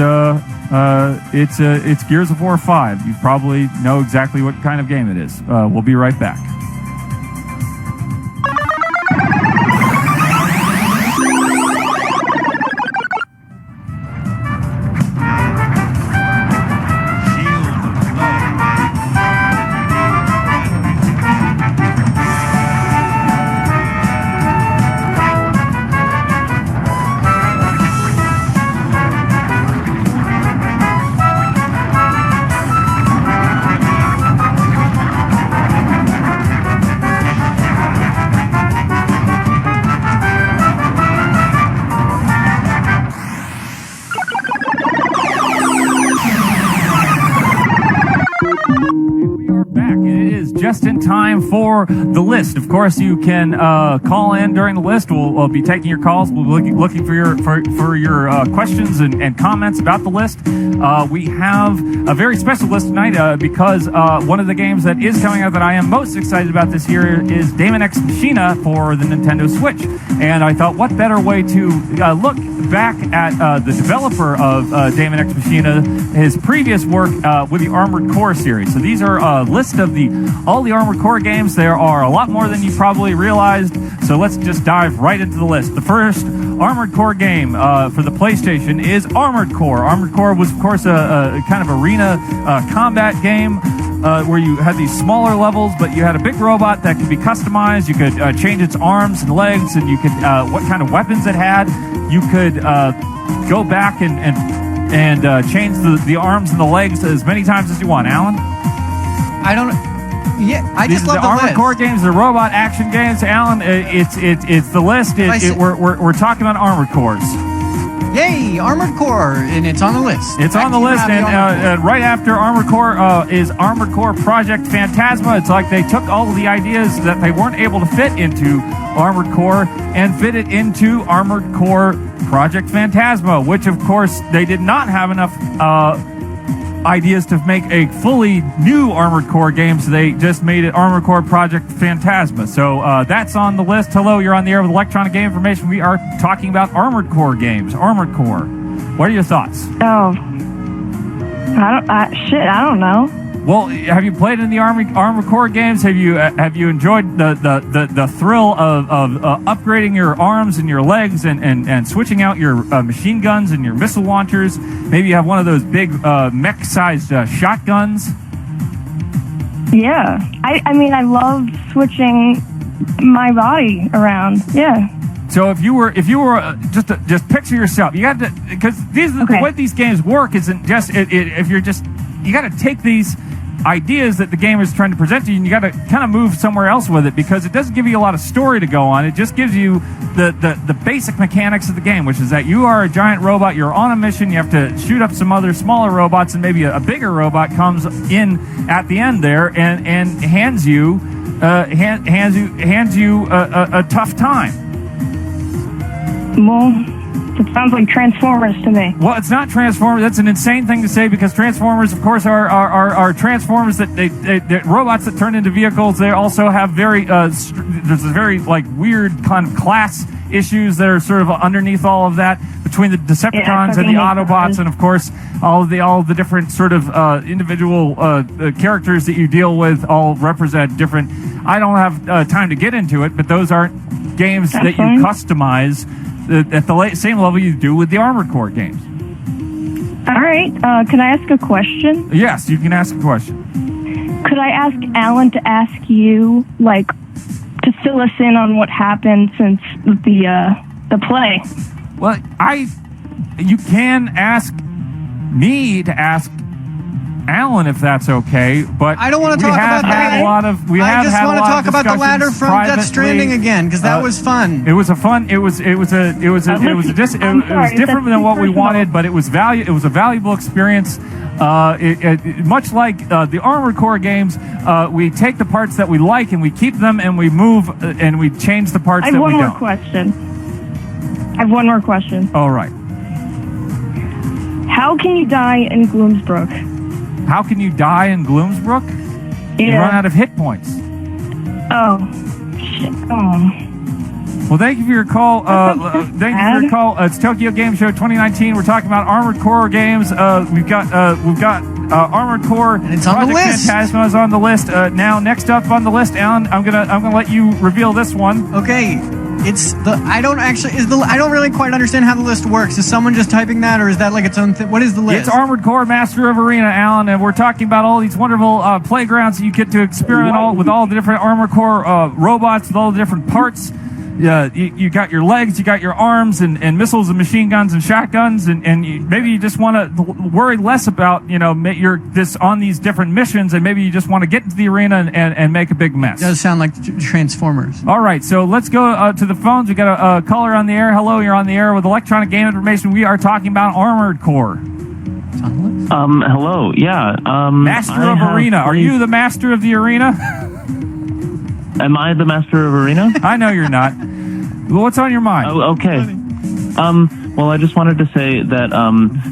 Gears of War 5. You probably know exactly what kind of game it is. We'll be right back. time for the list. Of course, you can call in during the list. We'll be taking your calls. We'll be looking for your questions and comments about the list. We have a very special list tonight because one of the games that is coming out that I am most excited about this year is Daemon X Machina for the Nintendo Switch. And I thought, what better way to look back at the developer of Daemon X Machina, his previous work with the Armored Core series. So these are a list of all the Armored Core games. There are a lot more than you probably realized. So let's just dive right into the list. The first Armored Core game for the PlayStation is Armored Core. Armored Core was, of course, a kind of arena combat game where you had these smaller levels, but you had a big robot that could be customized. You could change its arms and legs, and you could what kind of weapons it had. You could go back and change the arms and the legs as many times as you want. Alan? I just love the Armored list. Core games, the robot action games. Alan, it's the list. We're talking about Armored Cores. Yay, Armored Core, and it's on the list. It's on the list, and right after Armored Core is Armored Core Project Phantasma. It's like they took all of the ideas that they weren't able to fit into Armored Core and fit it into Armored Core Project Phantasma, which, of course, they did not have enough ideas to make a fully new Armored Core game, so they just made it Armored Core Project Phantasma. So that's on the list. Hello, you're on the air with Electronic Game Information. We are talking about Armored Core games. Armored Core. What are your thoughts? Oh, I don't know. Well, have you played in the Armored Core games? Have you enjoyed the thrill of upgrading your arms and your legs and switching out your machine guns and your missile launchers? Maybe you have one of those big mech-sized shotguns. Yeah, I mean, I love switching my body around. Yeah. So if you were just picture yourself, you got to, because the way these games work isn't just if you're just, you got to take these ideas that the game is trying to present to you, and you got to kind of move somewhere else with it, because it doesn't give you a lot of story to go on. It just gives you the basic mechanics of the game, which is that you are a giant robot, you're on a mission, you have to shoot up some other smaller robots, and maybe a bigger robot comes in at the end there and hands you a tough time. Well, it sounds like Transformers to me. Well, it's not Transformers. That's an insane thing to say, because Transformers, of course, are Transformers that robots that turn into vehicles. They also have there's a very weird kind of class issues that are sort of underneath all of that, between the Decepticons and the Autobots, and of course all of the different sort of individual characters that you deal with all represent different. I don't have time to get into it, but those aren't games that you customize at the same level you do with the Armored Core games. All right. Can I ask a question? Yes, you can ask a question. Could I ask Alan to ask you, to fill us in on what happened since the play? Well, you can ask me to ask Alan if that's okay, but I don't want to talk about that. I just want to talk about the ladder from Death Stranding again, because that was fun. It was different than what we wanted, but it was a valuable experience. Much like the Armored Core games, we take the parts that we like and we keep them, and we move and we change the parts that we don't. I have one more question. All right. How can you die in Gloomsbrook? How can you die in Gloomsbrook? Yeah. You run out of hit points. Oh, shit. Oh. Well, thank you for your call. It's Tokyo Game Show 2019. We're talking about Armored Core games. We've got Armored Core. And it's on the list. Phantasma is on the list. Now, next up on the list, Alan, I'm gonna let you reveal this one. Okay. I don't really quite understand how the list works. Is someone just typing that, or is that its own thing? What is the list? It's Armored Core Master of Arena, Alan, and we're talking about all these wonderful playgrounds that you get to experiment with all the different Armored Core robots with all the different parts. You got your legs, you got your arms, and missiles and machine guns and shotguns, and maybe you just want to worry less about you're this on these different missions, and maybe you just want to get into the arena and make a big mess. It does sound like Transformers. All right, so let's go to the phones. We got a caller on the air. Hello, you're on the air with Electronic Game Information. We are talking about Armored Core. Hello, yeah. Master of Arena. Are you the master of the arena? Am I the master of arena? I know you're not. Well, what's on your mind? Oh, okay. Well, I just wanted to say that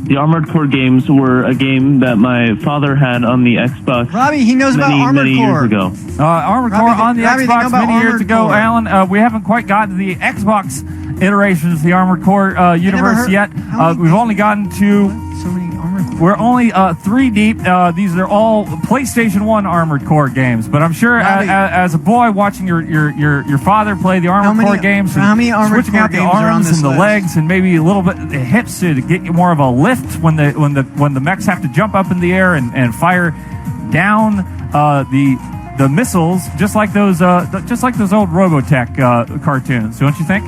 the Armored Core games were a game that my father had on the Xbox. Robbie, he knows about Armored many Core. years ago. Armored Core on the Xbox many years ago, Alan. We haven't quite gotten to the Xbox iterations of the Armored Core universe yet. We've only gotten to... So many Armored Core. We're only 3 deep. These are all PlayStation 1 Armored Core games. But I'm sure as a boy watching your father play the Armored Core games, how many Armored switching Core out the games are on arms this and the list? legs and maybe a little bit the hips to get more of a lift when the mechs have to jump up in the air and fire down the missiles, just like those old Robotech cartoons, don't you think?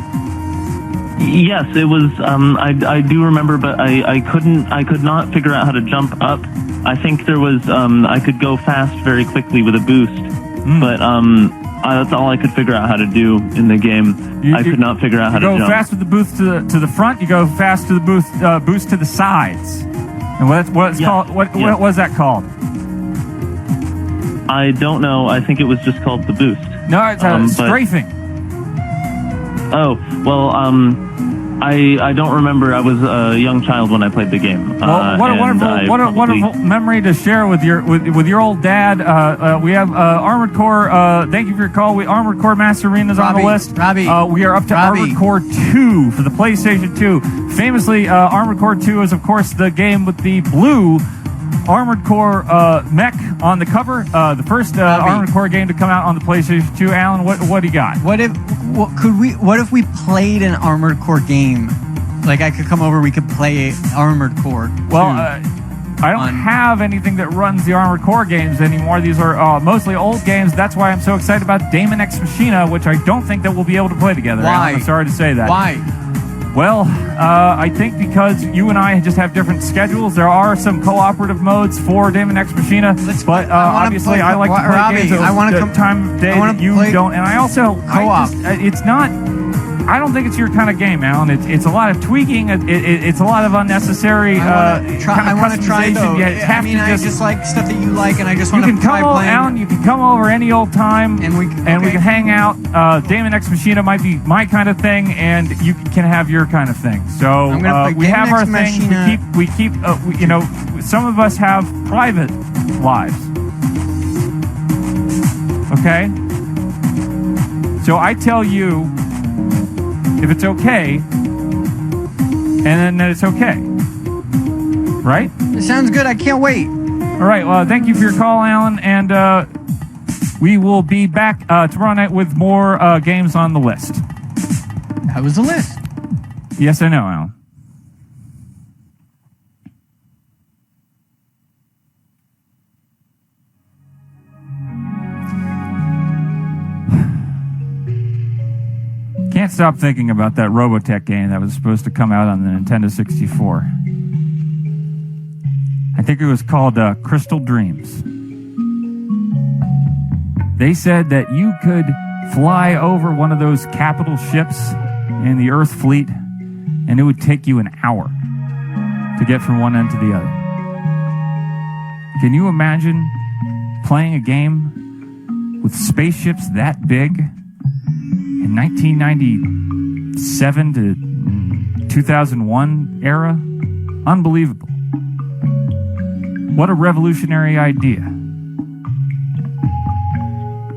Yes, it was. I do remember, but I could not figure out how to jump up. I think there was. I could go fast very quickly with a boost, but that's all I could figure out how to do in the game. I could not figure out how to jump. You go fast with the boost to the front. You go fast to the boost to the sides. And what's called? What was that called? I don't know. I think it was just called the boost. No, it's strafing. Oh, well, I don't remember. I was a young child when I played the game. Well, what a wonderful memory to share with your old dad. We have Armored Core. Thank you for your call. Armored Core Master Arena's on the list. Robbie, we are up to Armored Core 2 for the PlayStation 2. Famously, Armored Core 2 is, of course, the game with the blue Armored Core mech on the cover. The first Armored Core game to come out on the PlayStation 2. Alan, what do you got? What if we played an Armored Core game? Like I could come over, we could play Armored Core. Well, I don't have anything that runs the Armored Core games anymore. These are mostly old games. That's why I'm so excited about Daemon X Machina, which I don't think that we'll be able to play together. Why? Alan, I'm sorry to say that. Why? Well, I think because you and I just have different schedules. There are some cooperative modes for Daemon X Machina, but obviously I like to play games at the time of day that you don't. And I also co-op. It's not. I don't think it's your kind of game, Alan. It's a lot of tweaking. It's a lot of unnecessary I want to try though. I just like stuff that you like, and I just want to try playing. Alan, you can come over any old time, and we can hang out. Daemon X Machina might be my kind of thing, and you can have your kind of thing. So we have our thing. We keep. Some of us have private lives. Okay. So I tell you, if it's okay, and then it's okay. Right? It sounds good. I can't wait. All right. Well, thank you for your call, Alan. And we will be back tomorrow night with more games on the list. That was the list. Yes, I know, Alan. Can't stop thinking about that Robotech game that was supposed to come out on the Nintendo 64. I think it was called Crystal Dreams. They said that you could fly over one of those capital ships in the Earth fleet, and it would take you an hour to get from one end to the other. Can you imagine playing a game with spaceships that big in 1997 to 2001 era? Unbelievable. What a revolutionary idea.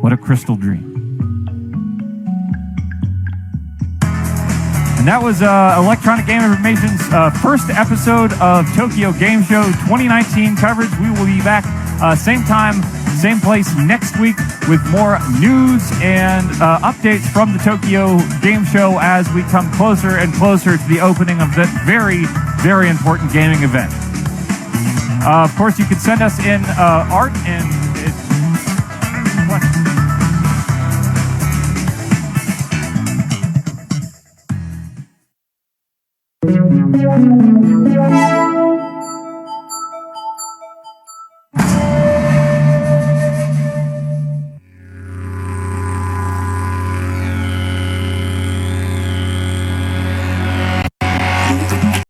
What a crystal dream. And that was Electronic Game Information's first episode of Tokyo Game Show 2019 coverage. We will be back same time, same place next week with more news and updates from the Tokyo Game Show as we come closer and closer to the opening of that very, very important gaming event. Of course, you can send us in art and... What?